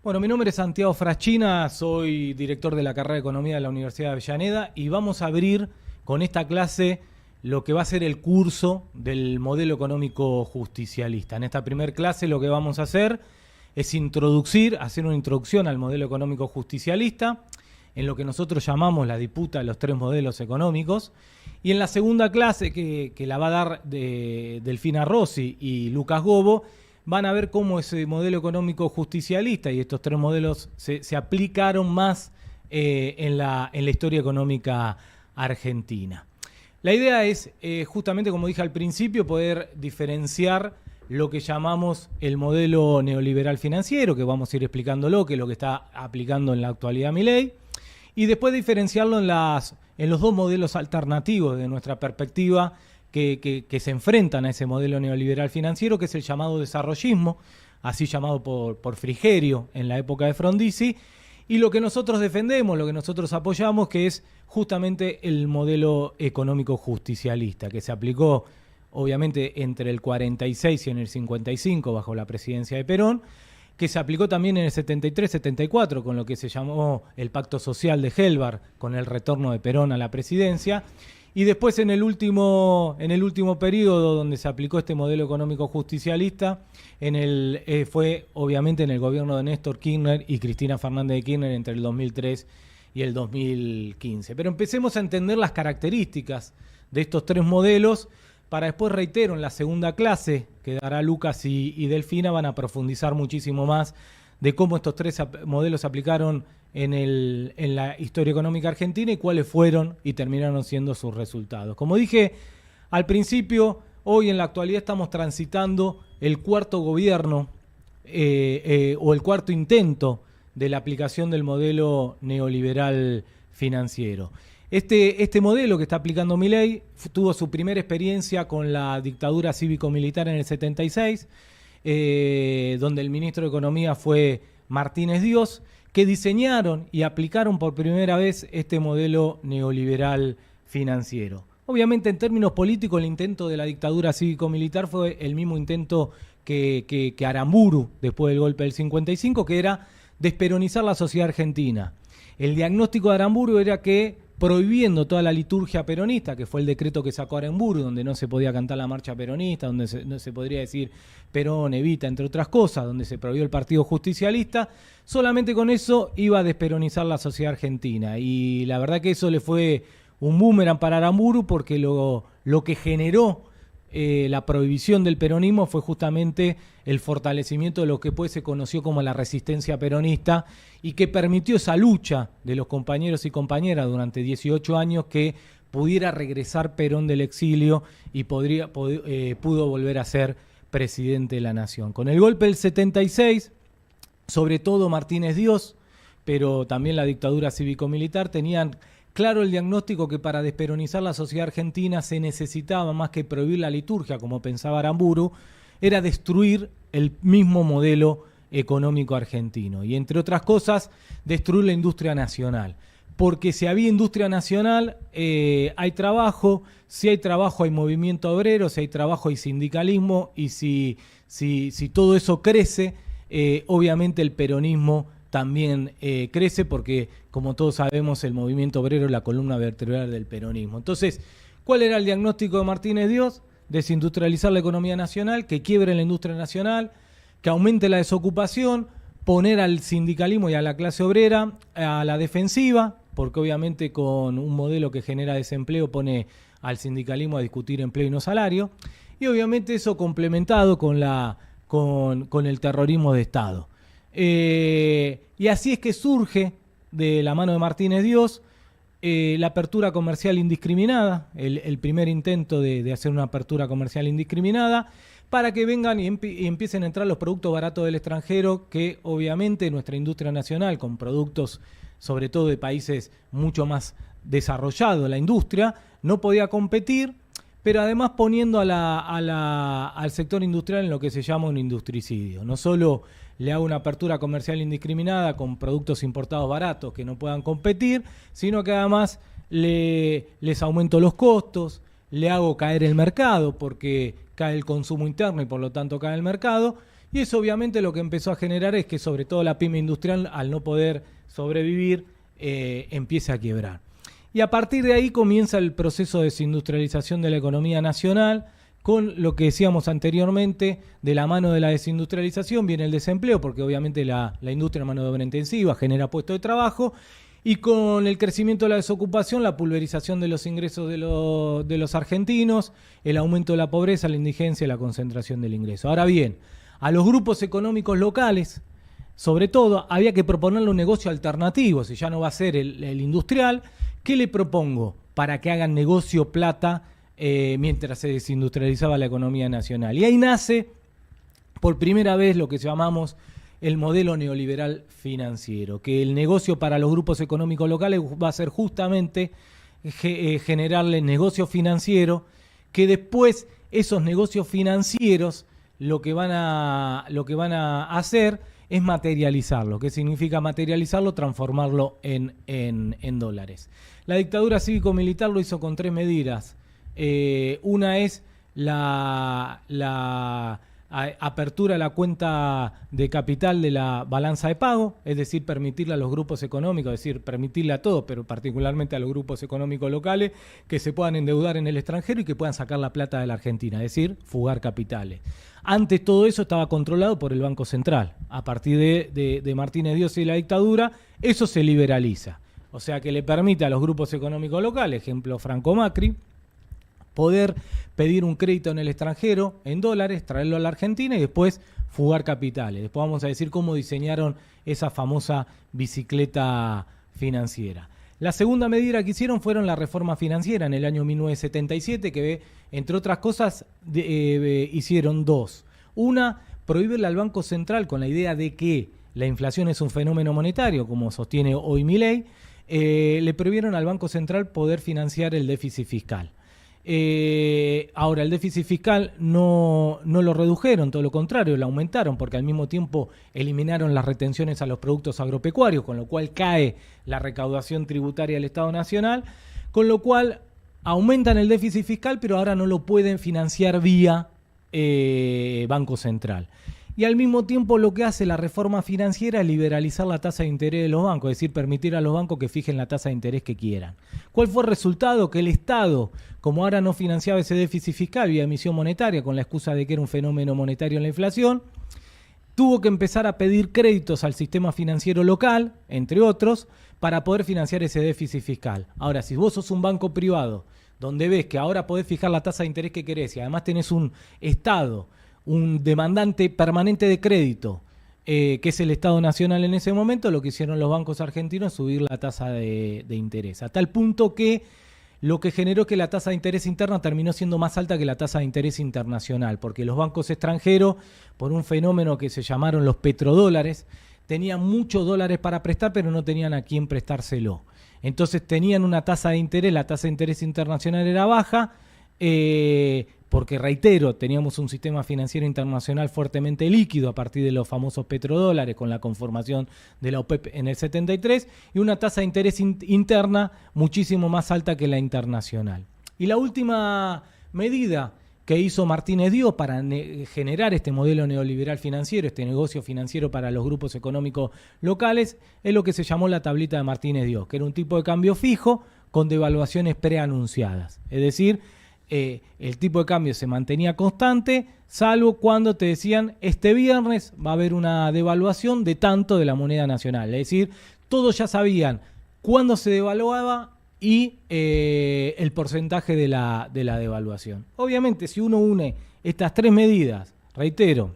Bueno, mi nombre es Santiago Fraschina, soy director de la carrera de Economía de la Universidad de Avellaneda y vamos a abrir con esta clase lo que va a ser el curso del modelo económico justicialista. En esta primera clase lo que vamos a hacer es hacer una introducción al modelo económico justicialista, en lo que nosotros llamamos la disputa de los tres modelos económicos. Y en la segunda clase, que la va a dar Delfina Rossi y Lucas Gobo, van a ver cómo ese modelo económico justicialista y estos tres modelos se aplicaron más en la historia económica argentina. La idea es, justamente como dije al principio, poder diferenciar lo que llamamos el modelo neoliberal financiero, que vamos a ir explicándolo, que es lo que está aplicando en la actualidad Milei, y después diferenciarlo en los dos modelos alternativos de nuestra perspectiva que se enfrentan a ese modelo neoliberal financiero, que es el llamado desarrollismo, así llamado por Frigerio en la época de Frondizi, y lo que nosotros defendemos, lo que nosotros apoyamos, que es justamente el modelo económico justicialista, que se aplicó obviamente entre el 46 y en el 55 bajo la presidencia de Perón, que se aplicó también en el 73-74 con lo que se llamó el Pacto Social de Helbar, con el retorno de Perón a la presidencia, y después en el último periodo donde se aplicó este modelo económico justicialista, fue obviamente en el gobierno de Néstor Kirchner y Cristina Fernández de Kirchner entre el 2003 y el 2015. Pero empecemos a entender las características de estos tres modelos para después, reitero, en la segunda clase que dará Lucas y Delfina van a profundizar muchísimo más de cómo estos tres modelos se aplicaron en la historia económica argentina y cuáles fueron y terminaron siendo sus resultados. Como dije al principio, hoy en la actualidad estamos transitando el cuarto gobierno o el cuarto intento de la aplicación del modelo neoliberal financiero. Este modelo que está aplicando Milei tuvo su primera experiencia con la dictadura cívico-militar en el 76, donde el ministro de Economía fue Martínez Dios, que diseñaron y aplicaron por primera vez este modelo neoliberal financiero. Obviamente, en términos políticos, el intento de la dictadura cívico-militar fue el mismo intento que Aramburu después del golpe del 55, que era desperonizar la sociedad argentina. El diagnóstico de Aramburu era que, prohibiendo toda la liturgia peronista, que fue el decreto que sacó Aramburu, donde no se podía cantar la marcha peronista, donde no se podría decir Perón, Evita, entre otras cosas, donde se prohibió el Partido Justicialista, solamente con eso iba a desperonizar la sociedad argentina. Y la verdad que eso le fue un boomerang para Aramburu, porque lo que generó la prohibición del peronismo fue justamente el fortalecimiento de lo que después se conoció como la resistencia peronista y que permitió esa lucha de los compañeros y compañeras durante 18 años que pudiera regresar Perón del exilio y pudo volver a ser presidente de la nación. Con el golpe del 76, sobre todo Martínez Dios, pero también la dictadura cívico-militar, tenían claro el diagnóstico que para desperonizar la sociedad argentina se necesitaba, más que prohibir la liturgia, como pensaba Aramburu, era destruir el mismo modelo económico argentino. Y entre otras cosas, destruir la industria nacional. Porque si había industria nacional, hay trabajo, si hay trabajo hay movimiento obrero, si hay trabajo hay sindicalismo, y si todo eso crece, obviamente el peronismo también crece, porque como todos sabemos el movimiento obrero es la columna vertebral del peronismo. Entonces, ¿cuál era el diagnóstico de Martínez Dios? Desindustrializar la economía nacional, que quiebre la industria nacional, que aumente la desocupación, poner al sindicalismo y a la clase obrera a la defensiva, porque obviamente con un modelo que genera desempleo pone al sindicalismo a discutir empleo y no salario, y obviamente eso complementado con el terrorismo de Estado. Y así es que surge de la mano de Martínez Dios la apertura comercial indiscriminada, el primer intento de hacer una apertura comercial indiscriminada, para que vengan y empiecen a entrar los productos baratos del extranjero, que obviamente nuestra industria nacional, con productos sobre todo de países mucho más desarrollados, la industria, no podía competir, pero además poniendo al sector industrial en lo que se llama un industricidio. No solo le hago una apertura comercial indiscriminada con productos importados baratos que no puedan competir, sino que además les aumento los costos, le hago caer el mercado porque cae el consumo interno y por lo tanto cae el mercado, Y eso obviamente lo que empezó a generar es que sobre todo la pyme industrial, al no poder sobrevivir, empiece a quiebrar. Y a partir de ahí comienza el proceso de desindustrialización de la economía nacional, con lo que decíamos anteriormente, de la mano de la desindustrialización viene el desempleo, porque obviamente la industria es mano de obra intensiva, genera puestos de trabajo, y con el crecimiento de la desocupación, la pulverización de los ingresos de los argentinos, el aumento de la pobreza, la indigencia y la concentración del ingreso. Ahora bien, a los grupos económicos locales, sobre todo, había que proponerle un negocio alternativo, si ya no va a ser el industrial. ¿Qué le propongo para que hagan negocio plata mientras se desindustrializaba la economía nacional? Y ahí nace por primera vez lo que llamamos el modelo neoliberal financiero, que el negocio para los grupos económicos locales va a ser justamente generarle negocio financiero, que después esos negocios financieros lo que van a hacer es materializarlo. ¿Qué significa materializarlo? Transformarlo en dólares. La dictadura cívico-militar lo hizo con 3 medidas. Una es la apertura de la cuenta de capital de la balanza de pago, es decir, permitirle a los grupos económicos, es decir, permitirle a todos, pero particularmente a los grupos económicos locales, que se puedan endeudar en el extranjero y que puedan sacar la plata de la Argentina, es decir, fugar capitales. Antes todo eso estaba controlado por el Banco Central. A partir de Martínez Dios y la dictadura, eso se liberaliza. O sea que le permite a los grupos económicos locales, ejemplo Franco Macri, poder pedir un crédito en el extranjero, en dólares, traerlo a la Argentina y después fugar capitales. Después vamos a decir cómo diseñaron esa famosa bicicleta financiera. La segunda medida que hicieron fueron la reforma financiera en el año 1977, que entre otras cosas hicieron 2. Una, prohibirle al Banco Central con la idea de que la inflación es un fenómeno monetario, como sostiene hoy Milei, le prohibieron al Banco Central poder financiar el déficit fiscal. Ahora, el déficit fiscal no lo redujeron, todo lo contrario, lo aumentaron, porque al mismo tiempo eliminaron las retenciones a los productos agropecuarios, con lo cual cae la recaudación tributaria del Estado Nacional, con lo cual aumentan el déficit fiscal, pero ahora no lo pueden financiar vía Banco Central. Y al mismo tiempo lo que hace la reforma financiera es liberalizar la tasa de interés de los bancos, es decir, permitir a los bancos que fijen la tasa de interés que quieran. ¿Cuál fue el resultado? Que el Estado, como ahora no financiaba ese déficit fiscal vía emisión monetaria con la excusa de que era un fenómeno monetario en la inflación, tuvo que empezar a pedir créditos al sistema financiero local, entre otros, para poder financiar ese déficit fiscal. Ahora, si vos sos un banco privado, donde ves que ahora podés fijar la tasa de interés que querés y además tenés un Estado, un demandante permanente de crédito, que es el Estado Nacional en ese momento, lo que hicieron los bancos argentinos es subir la tasa de interés, a tal punto que lo que generó que la tasa de interés interna terminó siendo más alta que la tasa de interés internacional, porque los bancos extranjeros, por un fenómeno que se llamaron los petrodólares, tenían muchos dólares para prestar, pero no tenían a quién prestárselo. Entonces tenían una tasa de interés, la tasa de interés internacional era baja, porque reitero, teníamos un sistema financiero internacional fuertemente líquido a partir de los famosos petrodólares con la conformación de la OPEP en el 73 y una tasa de interés interna muchísimo más alta que la internacional. Y la última medida que hizo Martínez Dios para generar este modelo neoliberal financiero, este negocio financiero para los grupos económicos locales, es lo que se llamó la tablita de Martínez Dios, que era un tipo de cambio fijo con devaluaciones preanunciadas. Es decir, el tipo de cambio se mantenía constante, salvo cuando te decían este viernes va a haber una devaluación de tanto de la moneda nacional. Es decir, todos ya sabían cuándo se devaluaba y el porcentaje de la devaluación. Obviamente, si uno une estas 3 medidas, reitero,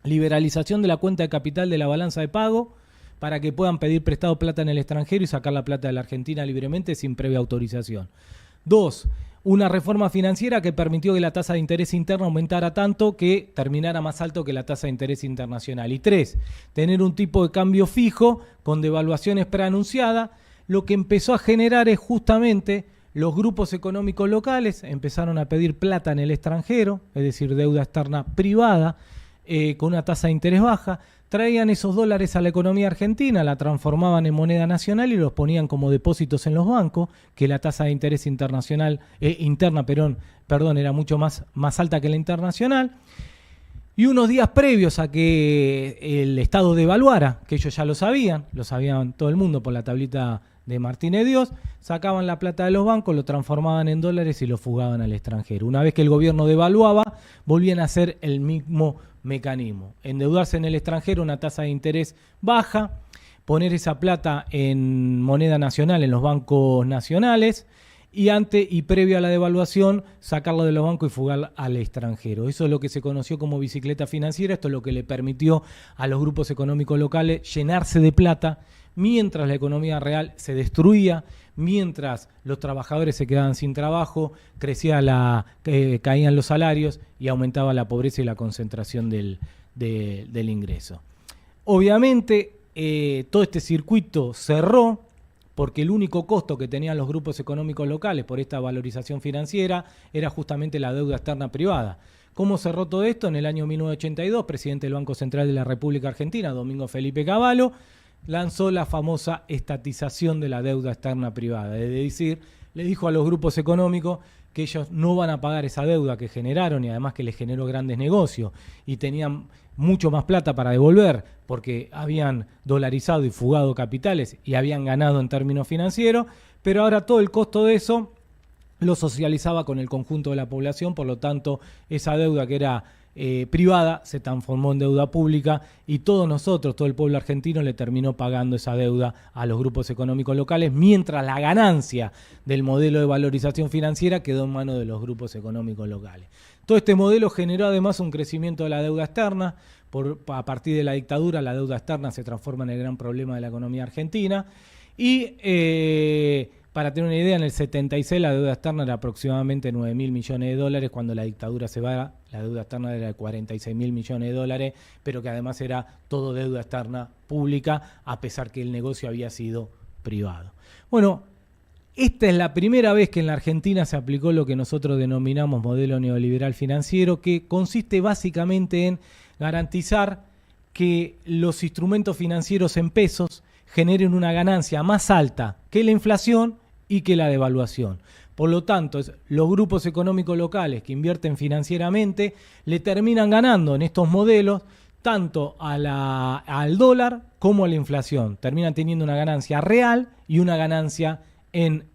liberalización de la cuenta de capital de la balanza de pago para que puedan pedir prestado plata en el extranjero y sacar la plata de la Argentina libremente sin previa autorización. 2. Una reforma financiera que permitió que la tasa de interés interna aumentara tanto que terminara más alto que la tasa de interés internacional. Y 3. Tener un tipo de cambio fijo con devaluaciones preanunciadas. Lo que empezó a generar es justamente los grupos económicos locales empezaron a pedir plata en el extranjero, es decir, deuda externa privada, con una tasa de interés baja. Traían esos dólares a la economía argentina, la transformaban en moneda nacional y los ponían como depósitos en los bancos, que la tasa de interés interna era mucho más alta que la internacional. Y unos días previos a que el Estado devaluara, que ellos ya lo sabían todo el mundo por la tablita de Martínez Dios, sacaban la plata de los bancos, lo transformaban en dólares y lo fugaban al extranjero. Una vez que el gobierno devaluaba, volvían a hacer el mismo mecanismo. Endeudarse en el extranjero, una tasa de interés baja, poner esa plata en moneda nacional en los bancos nacionales y previo a la devaluación sacarlo de los bancos y fugar al extranjero. Eso es lo que se conoció como bicicleta financiera. Esto es lo que le permitió a los grupos económicos locales llenarse de plata mientras la economía real se destruía, mientras los trabajadores se quedaban sin trabajo, caían los salarios y aumentaba la pobreza y la concentración del ingreso. Obviamente, todo este circuito cerró porque el único costo que tenían los grupos económicos locales por esta valorización financiera era justamente la deuda externa privada. ¿Cómo cerró todo esto? En el año 1982, presidente del Banco Central de la República Argentina, Domingo Felipe Cavallo, lanzó la famosa estatización de la deuda externa privada. Es decir, le dijo a los grupos económicos que ellos no van a pagar esa deuda que generaron y además que les generó grandes negocios y tenían mucho más plata para devolver porque habían dolarizado y fugado capitales y habían ganado en términos financieros, pero ahora todo el costo de eso lo socializaba con el conjunto de la población, por lo tanto esa deuda que era privada se transformó en deuda pública y todos nosotros, todo el pueblo argentino le terminó pagando esa deuda a los grupos económicos locales, mientras la ganancia del modelo de valorización financiera quedó en manos de los grupos económicos locales. Todo este modelo generó además un crecimiento de la deuda externa. A partir de la dictadura, la deuda externa se transforma en el gran problema de la economía argentina y para tener una idea, en el 76 la deuda externa era aproximadamente 9.000 millones de dólares. Cuando la dictadura se va, la deuda externa era de 46.000 millones de dólares, pero que además era todo deuda externa pública, a pesar que el negocio había sido privado. Bueno, esta es la primera vez que en la Argentina se aplicó lo que nosotros denominamos modelo neoliberal financiero, que consiste básicamente en garantizar que los instrumentos financieros en pesos generen una ganancia más alta que la inflación y que la devaluación. Por lo tanto, los grupos económicos locales que invierten financieramente le terminan ganando en estos modelos tanto al dólar como a la inflación. Terminan teniendo una ganancia real y una ganancia en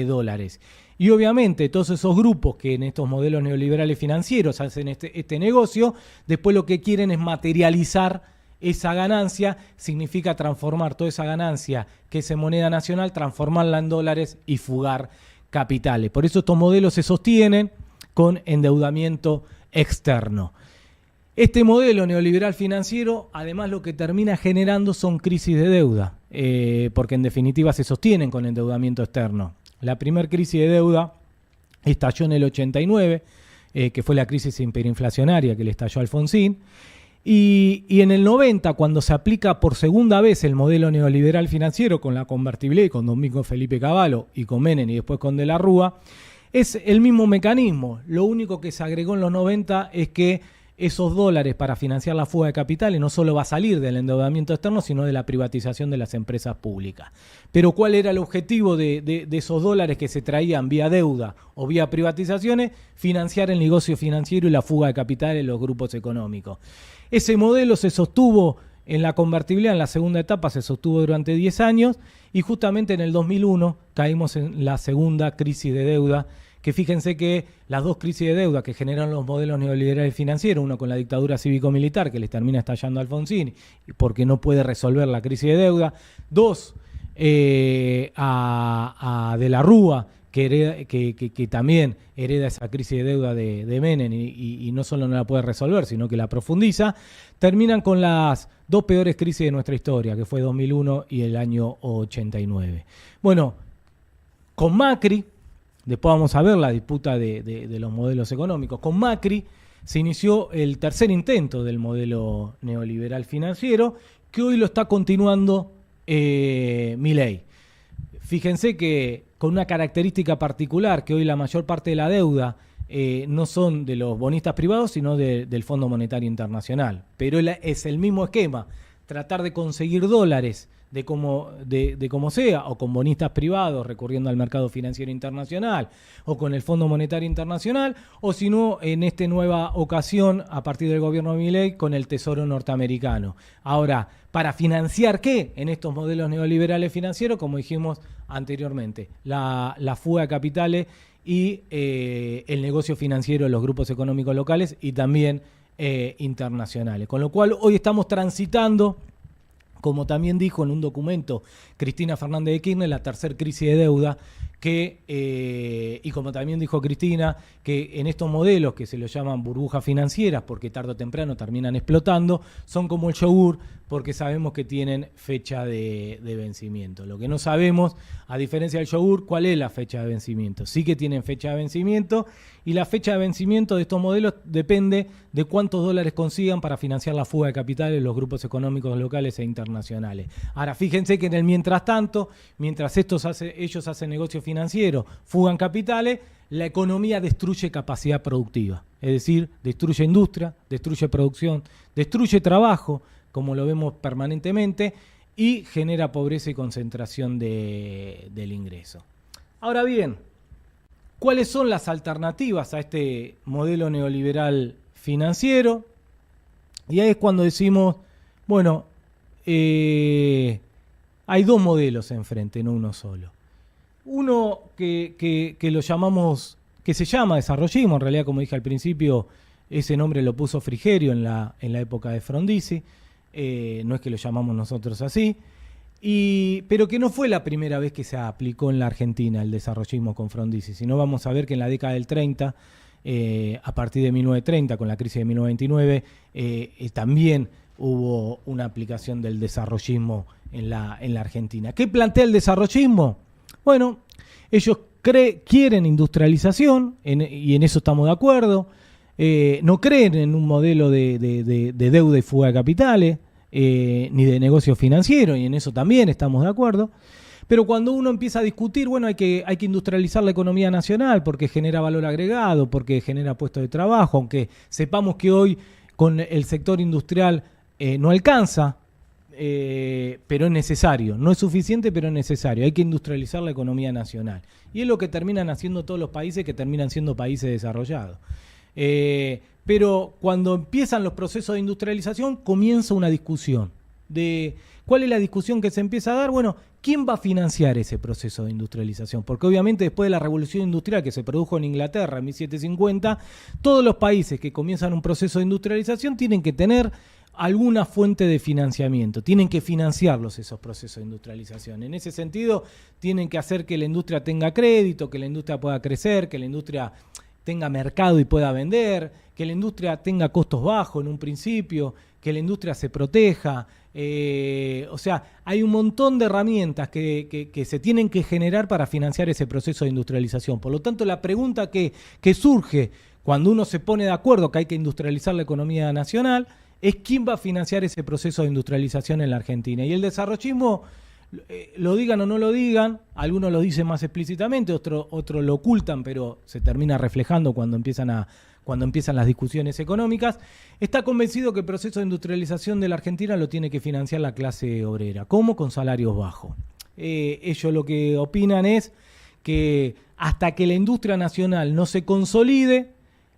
dólares. Y obviamente todos esos grupos que en estos modelos neoliberales financieros hacen este negocio, después lo que quieren es materializar esa ganancia, significa transformar toda esa ganancia que es en moneda nacional, transformarla en dólares y fugar capitales. Por eso estos modelos se sostienen con endeudamiento externo. Este modelo neoliberal financiero, además, lo que termina generando son crisis de deuda, porque en definitiva se sostienen con endeudamiento externo. La primera crisis de deuda estalló en el 89, que fue la crisis hiperinflacionaria que le estalló a Alfonsín. Y en el 90, cuando se aplica por segunda vez el modelo neoliberal financiero con la convertibilidad, con Domingo Felipe Cavallo y con Menem y después con De la Rúa, es el mismo mecanismo. Lo único que se agregó en los 90 es que esos dólares para financiar la fuga de capitales no solo va a salir del endeudamiento externo, sino de la privatización de las empresas públicas. Pero ¿cuál era el objetivo de esos dólares que se traían vía deuda o vía privatizaciones? Financiar el negocio financiero y la fuga de capitales de los grupos económicos. Ese modelo se sostuvo en la convertibilidad, en la segunda etapa se sostuvo durante 10 años y justamente en el 2001 caímos en la segunda crisis de deuda, que fíjense que las dos crisis de deuda que generan los modelos neoliberales financieros, uno con la dictadura cívico-militar que les termina estallando a Alfonsín porque no puede resolver la crisis de deuda, dos a De la Rúa, que también hereda esa crisis de deuda de Menem y no solo no la puede resolver, sino que la profundiza, terminan con las dos peores crisis de nuestra historia, que fue 2001 y el año 89. Bueno, con Macri, después vamos a ver la disputa de los modelos económicos, con Macri se inició el tercer intento del modelo neoliberal financiero, que hoy lo está continuando Milei. Fíjense que con una característica particular, que hoy la mayor parte de la deuda no son de los bonistas privados, sino del Fondo Monetario Internacional. Pero es el mismo esquema, tratar de conseguir dólares de cómo sea, o con bonistas privados recurriendo al mercado financiero internacional, o con el Fondo Monetario Internacional, o si no, en esta nueva ocasión, a partir del gobierno de Milei, con el Tesoro norteamericano. Ahora, ¿para financiar qué en estos modelos neoliberales financieros? Como dijimos anteriormente, la fuga de capitales y el negocio financiero de los grupos económicos locales y también internacionales. Con lo cual, hoy estamos transitando, como también dijo en un documento Cristina Fernández de Kirchner, la tercera crisis de deuda, y como también dijo Cristina, que en estos modelos que se los llaman burbujas financieras, porque tarde o temprano terminan explotando, son como el yogur, porque sabemos que tienen fecha de vencimiento. Lo que no sabemos, a diferencia del yogur, cuál es la fecha de vencimiento. Sí que tienen fecha de vencimiento, y la fecha de vencimiento de estos modelos depende de cuántos dólares consigan para financiar la fuga de capitales de los grupos económicos locales e internacionales. Ahora, fíjense que en el mientras tanto, mientras ellos hacen negocio financiero, fugan capitales, la economía destruye capacidad productiva. Es decir, destruye industria, destruye producción, destruye trabajo, como lo vemos permanentemente, y genera pobreza y concentración del ingreso. Ahora bien, ¿cuáles son las alternativas a este modelo neoliberal financiero? Y ahí es cuando decimos, bueno, hay dos modelos enfrente, no uno solo. Uno que lo llamamos, que se llama desarrollismo, en realidad, como dije al principio, ese nombre lo puso Frigerio en la época de Frondizi, no es que lo llamamos nosotros así, pero que no fue la primera vez que se aplicó en la Argentina el desarrollismo con Frondizi, sino vamos a ver que en la década del 30, a partir de 1930, con la crisis de 1929, también hubo una aplicación del desarrollismo en la Argentina. ¿Qué plantea el desarrollismo? Bueno, ellos quieren industrialización, y en eso estamos de acuerdo. No creen en un modelo de deuda y fuga de capitales, ni de negocio financiero, y en eso también estamos de acuerdo. Pero cuando uno empieza a discutir, bueno, hay que industrializar la economía nacional porque genera valor agregado, porque genera puestos de trabajo, aunque sepamos que hoy con el sector industrial no alcanza, pero es necesario. No es suficiente, pero es necesario. Hay que industrializar la economía nacional. Y es lo que terminan haciendo todos los países que terminan siendo países desarrollados. Pero cuando empiezan los procesos de industrialización, comienza una discusión. ¿Cuál es la discusión que se empieza a dar? Bueno, ¿quién va a financiar ese proceso de industrialización? Porque obviamente después de la revolución industrial que se produjo en Inglaterra en 1750, todos los países que comienzan un proceso de industrialización tienen que tener alguna fuente de financiamiento, tienen que financiarlos esos procesos de industrialización. En ese sentido, tienen que hacer que la industria tenga crédito, que la industria pueda crecer, que la industria tenga mercado y pueda vender, que la industria tenga costos bajos en un principio, que la industria se proteja. O sea, hay un montón de herramientas que se tienen que generar para financiar ese proceso de industrialización. Por lo tanto, la pregunta que surge cuando uno se pone de acuerdo que hay que industrializar la economía nacional es quién va a financiar ese proceso de industrialización en la Argentina. Y el desarrollismo, lo digan o no lo digan, algunos lo dicen más explícitamente, otros lo ocultan, pero se termina reflejando cuando empiezan las discusiones económicas, está convencido que el proceso de industrialización de la Argentina lo tiene que financiar la clase obrera. ¿Cómo? Con salarios bajos. Ellos lo que opinan es que hasta que la industria nacional no se consolide,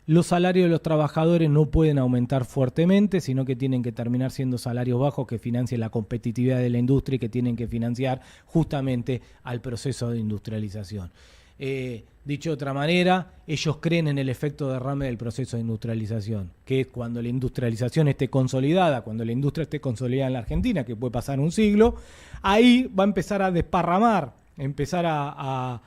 los salarios de los trabajadores no pueden aumentar fuertemente, sino que tienen que terminar siendo salarios bajos que financien la competitividad de la industria y que tienen que financiar justamente al proceso de industrialización. Dicho de otra manera, ellos creen en el efecto derrame del proceso de industrialización, que es cuando la industrialización esté consolidada, cuando la industria esté consolidada en la Argentina, que puede pasar un siglo, ahí va a empezar a desparramar, empezar a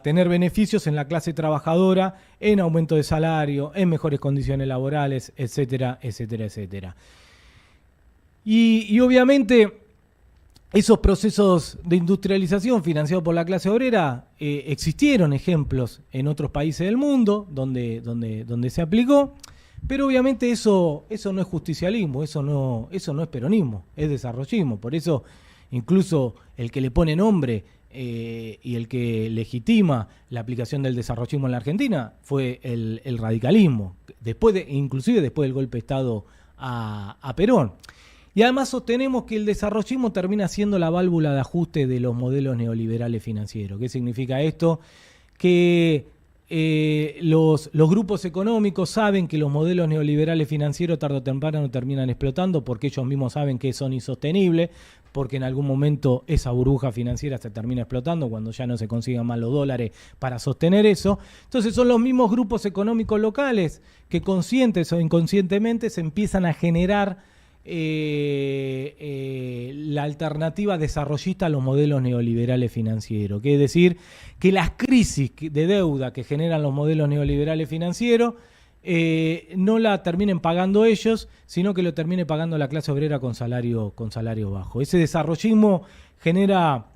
tener beneficios en la clase trabajadora, en aumento de salario, en mejores condiciones laborales, etcétera, etcétera, etcétera. Y obviamente esos procesos de industrialización financiados por la clase obrera, existieron ejemplos en otros países del mundo donde se aplicó, pero obviamente eso no es justicialismo, eso no es peronismo, es desarrollismo. Por eso incluso el que le pone nombre y el que legitima la aplicación del desarrollismo en la Argentina fue el radicalismo, inclusive después del golpe de Estado a Perón. Y además sostenemos que el desarrollismo termina siendo la válvula de ajuste de los modelos neoliberales financieros. ¿Qué significa esto? Que los grupos económicos saben que los modelos neoliberales financieros tarde o temprano terminan explotando porque ellos mismos saben que son insostenibles, porque en algún momento esa burbuja financiera se termina explotando cuando ya no se consigan más los dólares para sostener eso. Entonces son los mismos grupos económicos locales que conscientes o inconscientemente se empiezan a generar la alternativa desarrollista a los modelos neoliberales financieros, que es decir, que las crisis de deuda que generan los modelos neoliberales financieros no la terminen pagando ellos, sino que lo termine pagando la clase obrera con salario bajo. Ese desarrollismo genera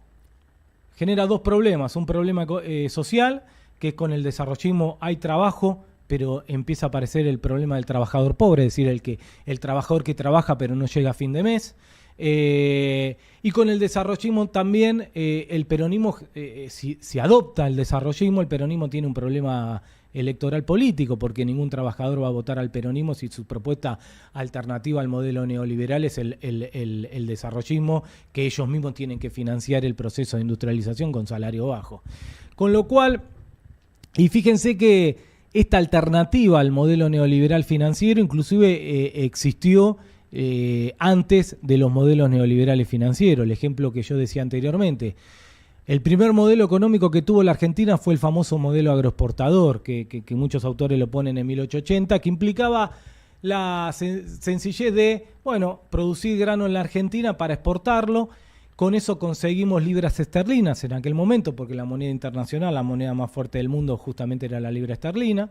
dos problemas: un problema social, que con el desarrollismo hay trabajo, pero empieza a aparecer el problema del trabajador pobre, es decir, el trabajador que trabaja pero no llega a fin de mes. Y con el desarrollismo también, el peronismo, si adopta el desarrollismo, el peronismo tiene un problema electoral político, porque ningún trabajador va a votar al peronismo si su propuesta alternativa al modelo neoliberal es el desarrollismo, que ellos mismos tienen que financiar el proceso de industrialización con salario bajo. Con lo cual, y fíjense que esta alternativa al modelo neoliberal financiero inclusive existió antes de los modelos neoliberales financieros. El ejemplo que yo decía anteriormente: el primer modelo económico que tuvo la Argentina fue el famoso modelo agroexportador, que muchos autores lo ponen en 1880, que implicaba la sencillez de, producir grano en la Argentina para exportarlo. Con eso conseguimos libras esterlinas en aquel momento, porque la moneda internacional, la moneda más fuerte del mundo, justamente era la libra esterlina.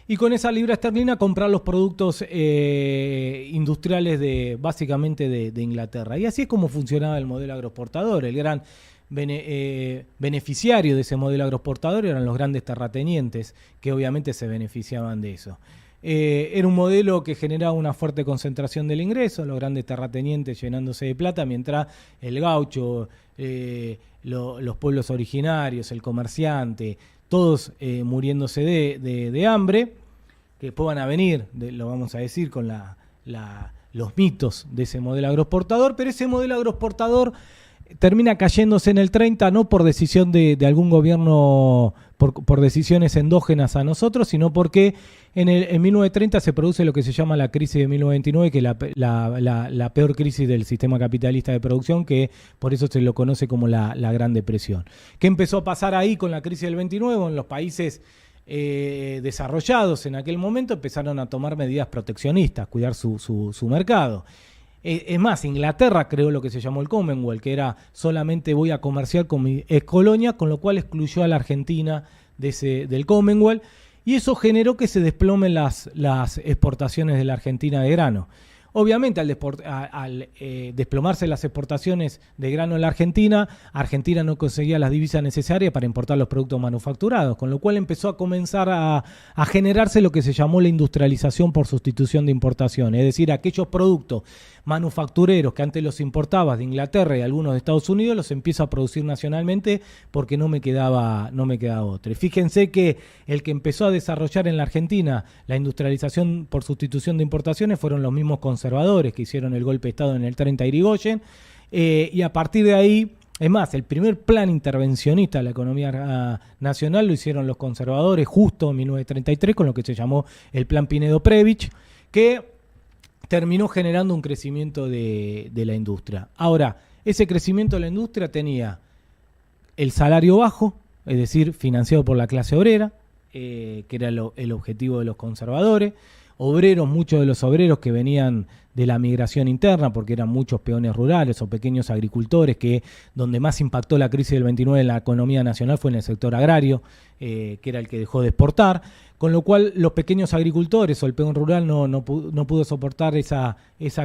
Y con esa libra esterlina comprar los productos industriales básicamente de Inglaterra. Y así es como funcionaba el modelo agroexportador. El gran beneficiario de ese modelo agroexportador eran los grandes terratenientes, que obviamente se beneficiaban de eso. Era un modelo que generaba una fuerte concentración del ingreso, los grandes terratenientes llenándose de plata, mientras el gaucho, los pueblos originarios, el comerciante, todos muriéndose de hambre, que después van a venir, lo vamos a decir, con los mitos de ese modelo agroexportador, pero ese modelo agroexportador termina cayéndose en el 30, no por decisión de algún gobierno, por decisiones endógenas a nosotros, sino porque en 1930 se produce lo que se llama la crisis de 1929, que es la peor crisis del sistema capitalista de producción, que por eso se lo conoce como la Gran Depresión. ¿Qué empezó a pasar ahí con la crisis del 29? En los países desarrollados en aquel momento empezaron a tomar medidas proteccionistas, cuidar su mercado. Es más, Inglaterra creó lo que se llamó el Commonwealth, que era solamente voy a comerciar con mi ex colonia, con lo cual excluyó a la Argentina del Commonwealth, y eso generó que se desplomen las exportaciones de la Argentina de grano. Obviamente, al desplomarse las exportaciones de grano en la Argentina no conseguía las divisas necesarias para importar los productos manufacturados, con lo cual empezó a comenzar a generarse lo que se llamó la industrialización por sustitución de importación, es decir, aquellos productos manufactureros que antes los importabas de Inglaterra y algunos de Estados Unidos los empiezo a producir nacionalmente porque no me quedaba otro. Y fíjense que el que empezó a desarrollar en la Argentina la industrialización por sustitución de importaciones fueron los mismos conservadores que hicieron el golpe de Estado en el 30 Irigoyen, y a partir de ahí, es más, el primer plan intervencionista de la economía nacional lo hicieron los conservadores justo en 1933 con lo que se llamó el Plan Pinedo-Previch, que terminó generando un crecimiento de la industria. Ahora, ese crecimiento de la industria tenía el salario bajo, es decir, financiado por la clase obrera, que era el objetivo de los conservadores, muchos de los obreros que venían de la migración interna, porque eran muchos peones rurales o pequeños agricultores, que donde más impactó la crisis del 29 en la economía nacional fue en el sector agrario, que era el que dejó de exportar, con lo cual los pequeños agricultores o el peón rural no pudo soportar esa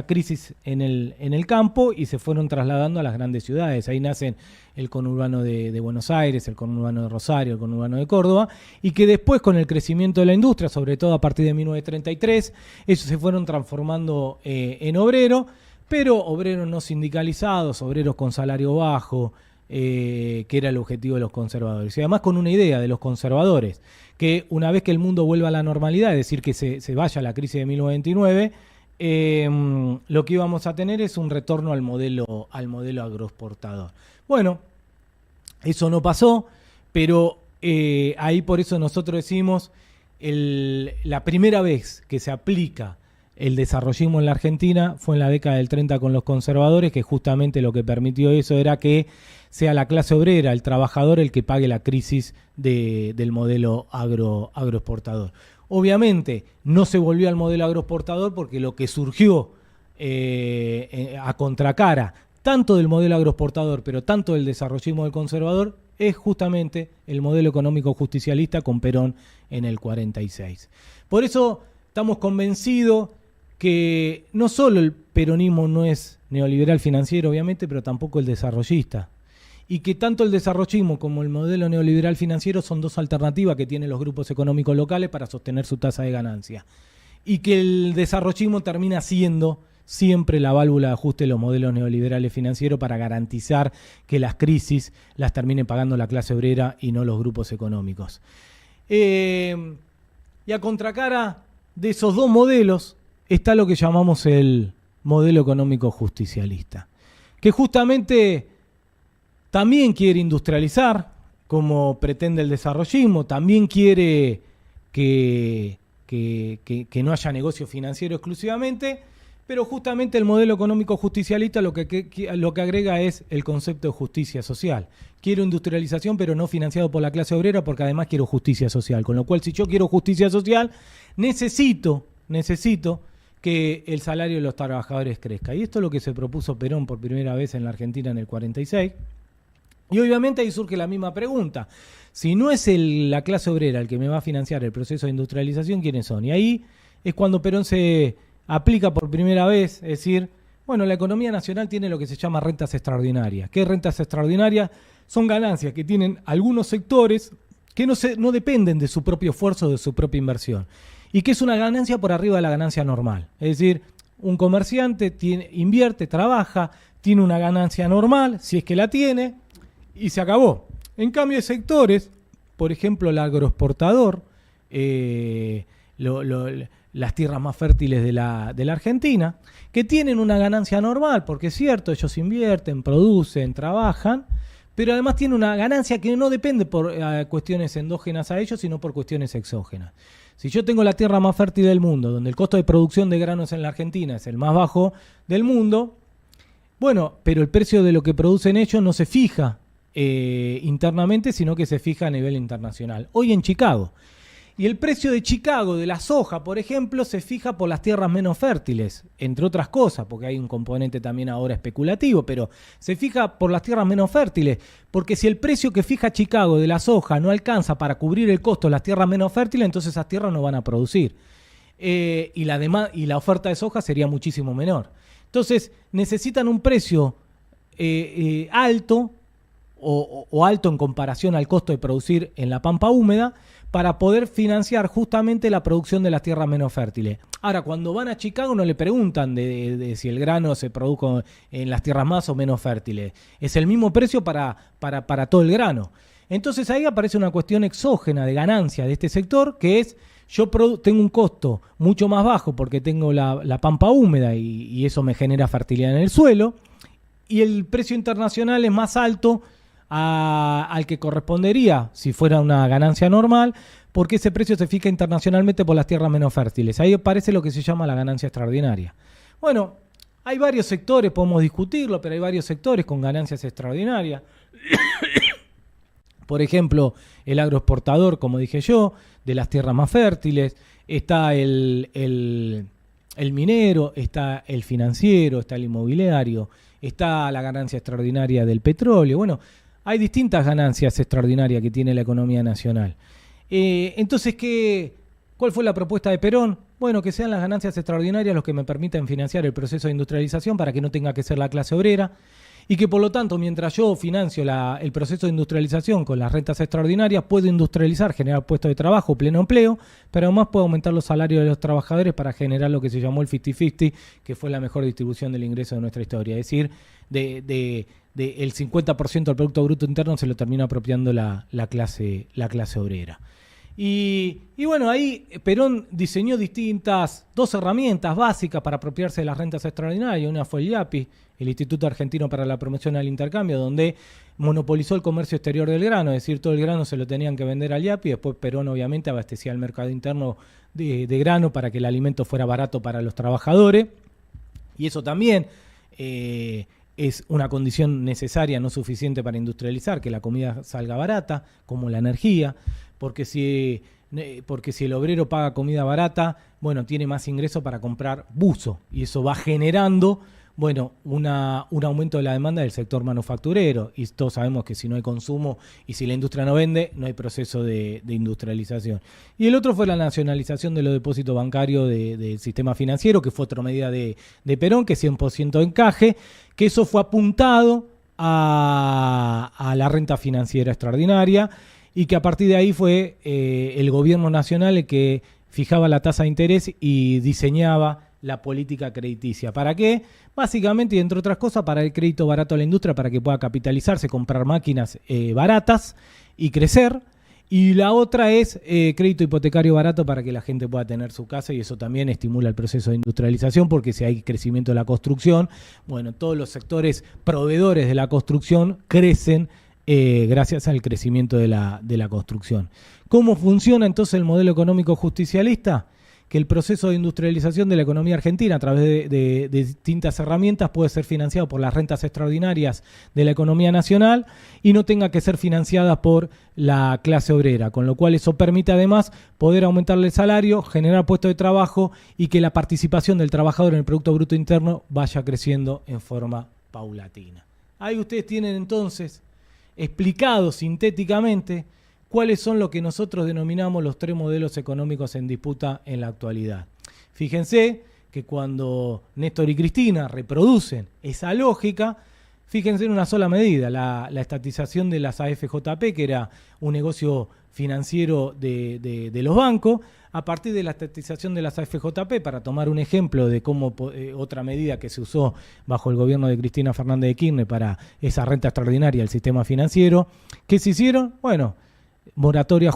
crisis en el campo y se fueron trasladando a las grandes ciudades. Ahí nacen el conurbano de Buenos Aires, el conurbano de Rosario, el conurbano de Córdoba, y que después, con el crecimiento de la industria, sobre todo a partir de 1933, ellos se fueron transformando en obreros, pero obreros no sindicalizados, obreros con salario bajo, que era el objetivo de los conservadores. Y además con una idea de los conservadores, que una vez que el mundo vuelva a la normalidad, es decir, que se vaya la crisis de 1929, lo que íbamos a tener es un retorno al modelo agroexportador. Bueno, eso no pasó, pero ahí por eso nosotros decimos la primera vez que se aplica el desarrollismo en la Argentina fue en la década del 30 con los conservadores, que justamente lo que permitió eso era que sea la clase obrera, el trabajador, el que pague la crisis del modelo agroexportador. Obviamente no se volvió al modelo agroexportador porque lo que surgió a contracara, tanto del modelo agroexportador, pero tanto del desarrollismo del conservador, es justamente el modelo económico justicialista con Perón en el 46. Por eso estamos convencidos que no solo el peronismo no es neoliberal financiero, obviamente, pero tampoco el desarrollista. Y que tanto el desarrollismo como el modelo neoliberal financiero son dos alternativas que tienen los grupos económicos locales para sostener su tasa de ganancia. Y que el desarrollismo termina siendo siempre la válvula de ajuste de los modelos neoliberales financieros para garantizar que las crisis las termine pagando la clase obrera y no los grupos económicos. Y a contracara de esos dos modelos está lo que llamamos el modelo económico justicialista, que justamente también quiere industrializar, como pretende el desarrollismo, también quiere que no haya negocio financiero exclusivamente, pero justamente el modelo económico justicialista lo que agrega es el concepto de justicia social. Quiero industrialización, pero no financiado por la clase obrera, porque además quiero justicia social. Con lo cual, si yo quiero justicia social, necesito que el salario de los trabajadores crezca. Y esto es lo que se propuso Perón por primera vez en la Argentina en el 46. Y obviamente ahí surge la misma pregunta. Si no es la clase obrera el que me va a financiar el proceso de industrialización, ¿quiénes son? Y ahí es cuando Perón se aplica por primera vez, es decir, bueno, la economía nacional tiene lo que se llama rentas extraordinarias. ¿Qué rentas extraordinarias? Son ganancias que tienen algunos sectores que no dependen de su propio esfuerzo, de su propia inversión. Y que es una ganancia por arriba de la ganancia normal. Es decir, un comerciante invierte, trabaja, tiene una ganancia normal, si es que la tiene, y se acabó. En cambio hay sectores, por ejemplo el agroexportador, las tierras más fértiles de la Argentina, que tienen una ganancia normal, porque es cierto, ellos invierten, producen, trabajan, pero además tienen una ganancia que no depende por cuestiones endógenas a ellos, sino por cuestiones exógenas. Si yo tengo la tierra más fértil del mundo, donde el costo de producción de granos en la Argentina es el más bajo del mundo, bueno, pero el precio de lo que producen ellos no se fija internamente, sino que se fija a nivel internacional. Hoy en Chicago. Y el precio de Chicago, de la soja, por ejemplo, se fija por las tierras menos fértiles, entre otras cosas, porque hay un componente también ahora especulativo, pero se fija por las tierras menos fértiles, porque si el precio que fija Chicago de la soja no alcanza para cubrir el costo de las tierras menos fértiles, entonces esas tierras no van a producir. Y la oferta de soja sería muchísimo menor. Entonces necesitan un precio alto, o alto en comparación al costo de producir en la pampa húmeda, para poder financiar justamente la producción de las tierras menos fértiles. Ahora, cuando van a Chicago no le preguntan de si el grano se produjo en las tierras más o menos fértiles. Es el mismo precio para todo el grano. Entonces ahí aparece una cuestión exógena de ganancia de este sector, que es yo tengo un costo mucho más bajo porque tengo la pampa húmeda y eso me genera fertilidad en el suelo, y el precio internacional es más alto al que correspondería si fuera una ganancia normal, porque ese precio se fija internacionalmente por las tierras menos fértiles. Ahí aparece lo que se llama la ganancia extraordinaria. Bueno, hay varios sectores, podemos discutirlo, pero hay varios sectores con ganancias extraordinarias. Por ejemplo, el agroexportador, como dije yo, de las tierras más fértiles, está el minero, está el financiero, está el inmobiliario, está la ganancia extraordinaria del petróleo. Bueno, hay distintas ganancias extraordinarias que tiene la economía nacional. Entonces, ¿cuál fue la propuesta de Perón? Bueno, que sean las ganancias extraordinarias los que me permitan financiar el proceso de industrialización para que no tenga que ser la clase obrera, y que por lo tanto, mientras yo financio el proceso de industrialización con las rentas extraordinarias, puedo industrializar, generar puestos de trabajo, pleno empleo, pero además puedo aumentar los salarios de los trabajadores para generar lo que se llamó el 50-50, que fue la mejor distribución del ingreso de nuestra historia. Es decir, el 50% del Producto Bruto Interno se lo termina apropiando la clase obrera. Y bueno, ahí Perón diseñó dos herramientas básicas para apropiarse de las rentas extraordinarias. Una fue el IAPI, el Instituto Argentino para la Promoción al Intercambio, donde monopolizó el comercio exterior del grano, es decir, todo el grano se lo tenían que vender al IAPI. Después Perón obviamente abastecía el mercado interno de grano para que el alimento fuera barato para los trabajadores. Y eso también es una condición necesaria, no suficiente para industrializar, que la comida salga barata, como la energía, porque si el obrero paga comida barata, bueno, tiene más ingresos para comprar buzo, y eso va generando, bueno, un aumento de la demanda del sector manufacturero, y todos sabemos que si no hay consumo y si la industria no vende, no hay proceso de industrialización. Y el otro fue la nacionalización de los depósitos bancarios del sistema financiero, que fue otra medida de Perón, que es 100% encaje, que eso fue apuntado a la renta financiera extraordinaria, y que a partir de ahí fue el gobierno nacional el que fijaba la tasa de interés y diseñaba la política crediticia. ¿Para qué? Básicamente, y entre otras cosas, para el crédito barato a la industria, para que pueda capitalizarse, comprar máquinas baratas y crecer. Y la otra es crédito hipotecario barato para que la gente pueda tener su casa, y eso también estimula el proceso de industrialización, porque si hay crecimiento de la construcción, bueno, todos los sectores proveedores de la construcción crecen gracias al crecimiento de la construcción. ¿Cómo funciona entonces el modelo económico justicialista? Que el proceso de industrialización de la economía argentina a través de distintas herramientas puede ser financiado por las rentas extraordinarias de la economía nacional y no tenga que ser financiada por la clase obrera, con lo cual eso permite además poder aumentarle el salario, generar puestos de trabajo y que la participación del trabajador en el Producto Bruto Interno vaya creciendo en forma paulatina. Ahí ustedes tienen entonces explicado sintéticamente cuáles son lo que nosotros denominamos los tres modelos económicos en disputa en la actualidad. Fíjense que cuando Néstor y Cristina reproducen esa lógica, fíjense en una sola medida, la estatización de las AFJP, que era un negocio financiero de los bancos. A partir de la estatización de las AFJP, para tomar un ejemplo de cómo otra medida que se usó bajo el gobierno de Cristina Fernández de Kirchner para esa renta extraordinaria del sistema financiero, ¿qué se hicieron? Bueno, moratoria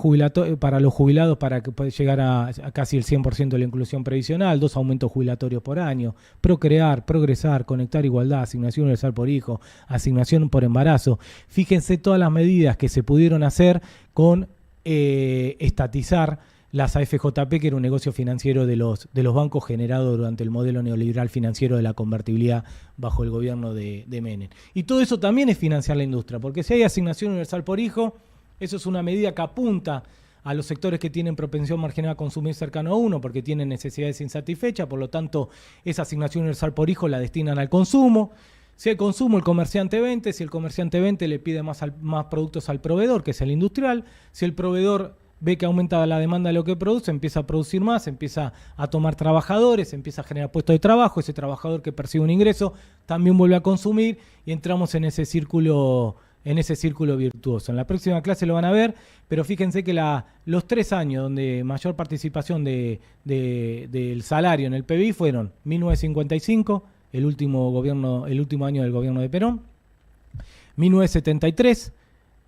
para los jubilados para que pueda llegar a casi el 100% de la inclusión previsional, 2 aumentos jubilatorios por año, procrear, progresar, conectar igualdad, asignación universal por hijo, asignación por embarazo. Fíjense todas las medidas que se pudieron hacer con estatizar las AFJP, que era un negocio financiero de los bancos generado durante el modelo neoliberal financiero de la convertibilidad bajo el gobierno de Menem. Y todo eso también es financiar la industria, porque si hay asignación universal por hijo, eso es una medida que apunta a los sectores que tienen propensión marginal a consumir cercano a 1 porque tienen necesidades insatisfechas, por lo tanto esa asignación universal por hijo la destinan al consumo. Si hay consumo, el comerciante vende, si el comerciante vende le pide más productos al proveedor, que es el industrial. Si el proveedor ve que aumenta la demanda de lo que produce, empieza a producir más, empieza a tomar trabajadores, empieza a generar puestos de trabajo, ese trabajador que percibe un ingreso también vuelve a consumir y entramos en ese círculo virtuoso. En la próxima clase lo van a ver, pero fíjense que los 3 años donde mayor participación del salario en el PBI fueron 1955, el último año del gobierno de Perón, 1973,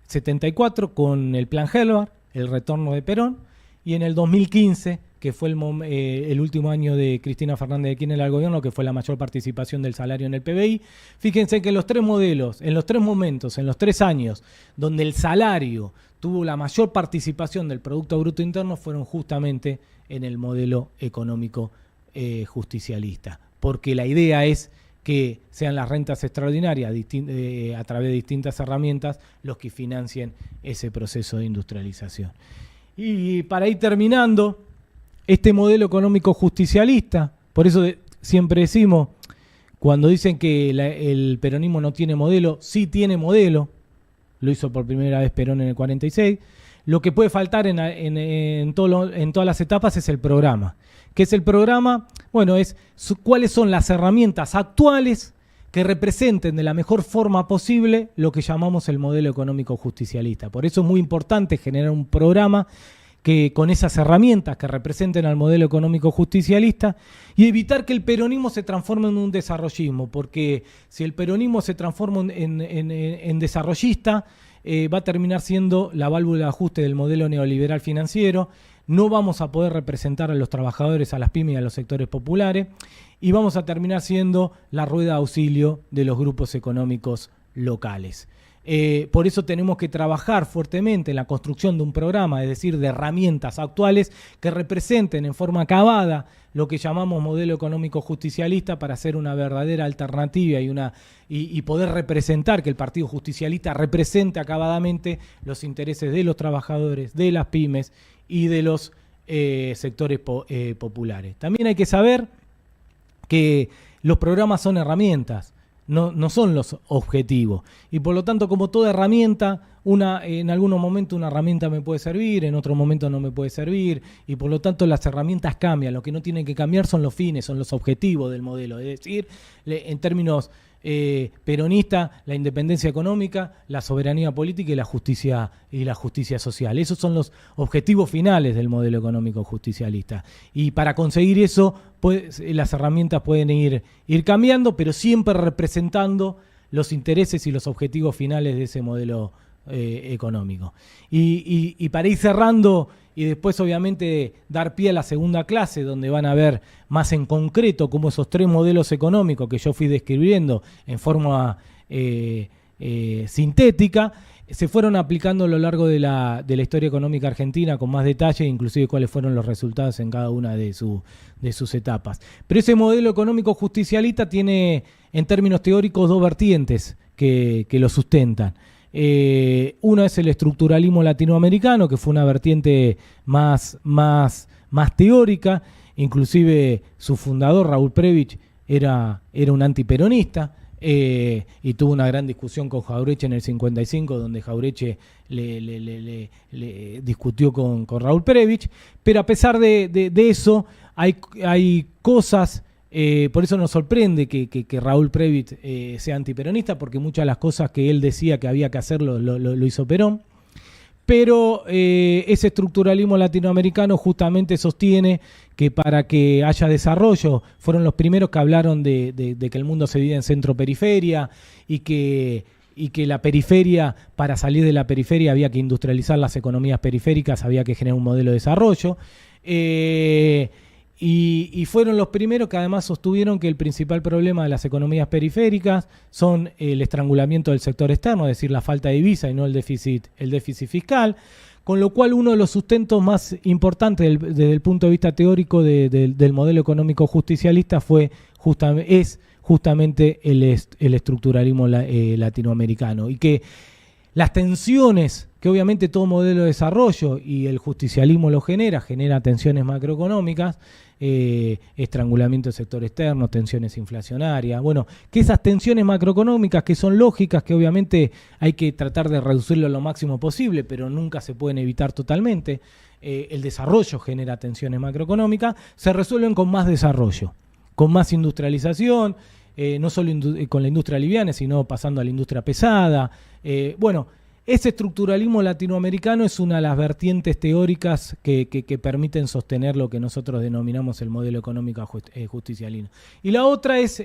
74 con el Plan Helvar, el retorno de Perón, y en el 2015, que fue el último año de Cristina Fernández de Kirchner al gobierno, que fue la mayor participación del salario en el PBI. Fíjense que en los 3 modelos, en los 3 momentos, en los 3 años, donde el salario tuvo la mayor participación del Producto Bruto Interno, fueron justamente en el modelo económico justicialista. Porque la idea es que sean las rentas extraordinarias a través de distintas herramientas los que financien ese proceso de industrialización. Y para ir terminando, este modelo económico justicialista, por eso siempre decimos, cuando dicen que el peronismo no tiene modelo, sí tiene modelo, lo hizo por primera vez Perón en el 46, lo que puede faltar en todas las etapas es el programa. ¿Qué es el programa? Bueno, es cuáles son las herramientas actuales que representen de la mejor forma posible lo que llamamos el modelo económico justicialista. Por eso es muy importante generar un programa que con esas herramientas que representen al modelo económico justicialista y evitar que el peronismo se transforme en un desarrollismo, porque si el peronismo se transforma en desarrollista, va a terminar siendo la válvula de ajuste del modelo neoliberal financiero. No vamos a poder representar a los trabajadores, a las pymes y a los sectores populares, y vamos a terminar siendo la rueda de auxilio de los grupos económicos locales. Por eso tenemos que trabajar fuertemente en la construcción de un programa, es decir, de herramientas actuales que representen en forma acabada lo que llamamos modelo económico justicialista, para hacer una verdadera alternativa y poder representar, que el Partido Justicialista represente acabadamente los intereses de los trabajadores, de las pymes y de los sectores populares. También hay que saber que los programas son herramientas, no son los objetivos. Y por lo tanto, como toda herramienta, en algunos momentos una herramienta me puede servir, en otro momento no me puede servir, y por lo tanto las herramientas cambian. Lo que no tienen que cambiar son los fines, son los objetivos del modelo. Es decir, en términos peronista, la independencia económica, la soberanía política y la justicia social. Esos son los objetivos finales del modelo económico justicialista. Y para conseguir eso, pues, las herramientas pueden ir cambiando, pero siempre representando los intereses y los objetivos finales de ese modelo económico. Y para ir cerrando, y después obviamente dar pie a la segunda clase, donde van a ver más en concreto cómo esos tres modelos económicos que yo fui describiendo en forma sintética se fueron aplicando a lo largo de la historia económica argentina con más detalle, inclusive cuáles fueron los resultados en cada una de sus etapas. Pero ese modelo económico justicialista tiene, en términos teóricos, dos vertientes que lo sustentan. Uno es el estructuralismo latinoamericano, que fue una vertiente más teórica. Inclusive su fundador, Raúl Prebisch, era un antiperonista, y tuvo una gran discusión con Jauretche en el 55, donde Jauretche le discutió con Raúl Prebisch. Pero a pesar de eso, hay cosas. Por eso nos sorprende que Raúl Prebisch sea antiperonista, porque muchas de las cosas que él decía que había que hacer lo hizo Perón. Pero ese estructuralismo latinoamericano justamente sostiene que para que haya desarrollo, fueron los primeros que hablaron de que el mundo se divide en centro-periferia, y que la periferia, para salir de la periferia había que industrializar las economías periféricas, había que generar un modelo de desarrollo. Y fueron los primeros que además sostuvieron que el principal problema de las economías periféricas son el estrangulamiento del sector externo, es decir, la falta de divisa y no el déficit fiscal, con lo cual uno de los sustentos más importantes desde el punto de vista teórico del modelo económico justicialista es justamente el estructuralismo latinoamericano, y que las tensiones que obviamente todo modelo de desarrollo, y el justicialismo lo genera tensiones macroeconómicas, estrangulamiento del sector externo, tensiones inflacionarias. Bueno, que esas tensiones macroeconómicas, que son lógicas, que obviamente hay que tratar de reducirlo lo máximo posible, pero nunca se pueden evitar totalmente, el desarrollo genera tensiones macroeconómicas, se resuelven con más desarrollo, con más industrialización, no solo con la industria liviana, sino pasando a la industria pesada. Ese estructuralismo latinoamericano es una de las vertientes teóricas que permiten sostener lo que nosotros denominamos el modelo económico justicialino. Y la otra es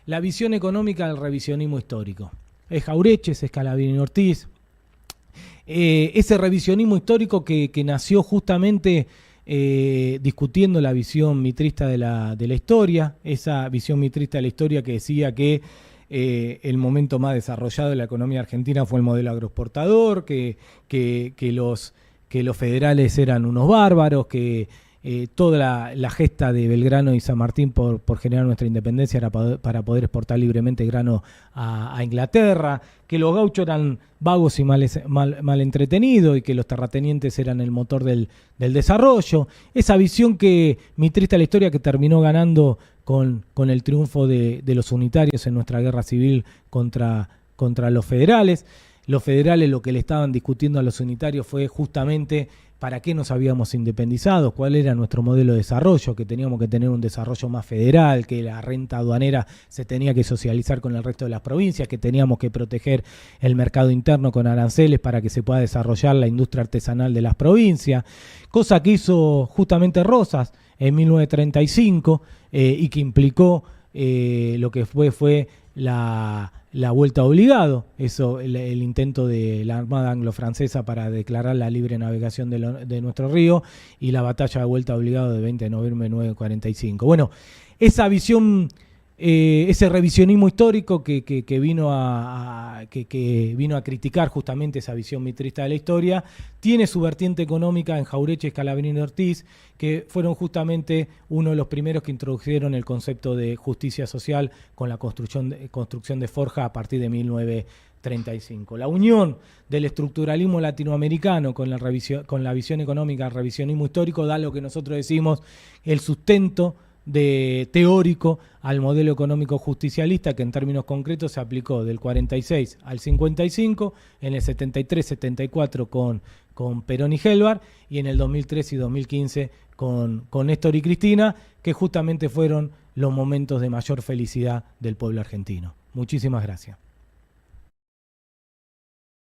la visión económica del revisionismo histórico. Es Jauretche, es Scalabrini Ortiz. Ese revisionismo histórico que nació justamente discutiendo la visión mitrista de la historia, esa visión mitrista de la historia que decía que el momento más desarrollado de la economía argentina fue el modelo agroexportador, que los federales eran unos bárbaros, que toda la gesta de Belgrano y San Martín por generar nuestra independencia era para poder exportar libremente grano a Inglaterra, que los gauchos eran vagos y mal entretenidos, y que los terratenientes eran el motor del desarrollo. Esa visión mitrista de la historia, que terminó ganando con el triunfo de los unitarios en nuestra guerra civil contra los federales. Los federales lo que le estaban discutiendo a los unitarios fue justamente para qué nos habíamos independizado, cuál era nuestro modelo de desarrollo, que teníamos que tener un desarrollo más federal, que la renta aduanera se tenía que socializar con el resto de las provincias, que teníamos que proteger el mercado interno con aranceles para que se pueda desarrollar la industria artesanal de las provincias, cosa que hizo justamente Rosas en 1935, y que implicó lo que fue la vuelta obligado, eso, el intento de la Armada Anglo-Francesa para declarar la libre navegación de nuestro río, y la batalla de vuelta obligado de 20 de noviembre de 1945. Bueno, esa visión, ese revisionismo histórico que vino a criticar justamente esa visión mitrista de la historia, tiene su vertiente económica en Jauretche, Scalabrini y Ortiz, que fueron justamente uno de los primeros que introdujeron el concepto de justicia social con la construcción de Forja a partir de 1935. La unión del estructuralismo latinoamericano con la visión económica, el revisionismo histórico, da lo que nosotros decimos el sustento teórico al modelo económico justicialista, que en términos concretos se aplicó del 46 al 55, en el 73-74 con Perón y Helvar, y en el 2003 y 2015 con Néstor y Cristina, que justamente fueron los momentos de mayor felicidad del pueblo argentino. Muchísimas gracias.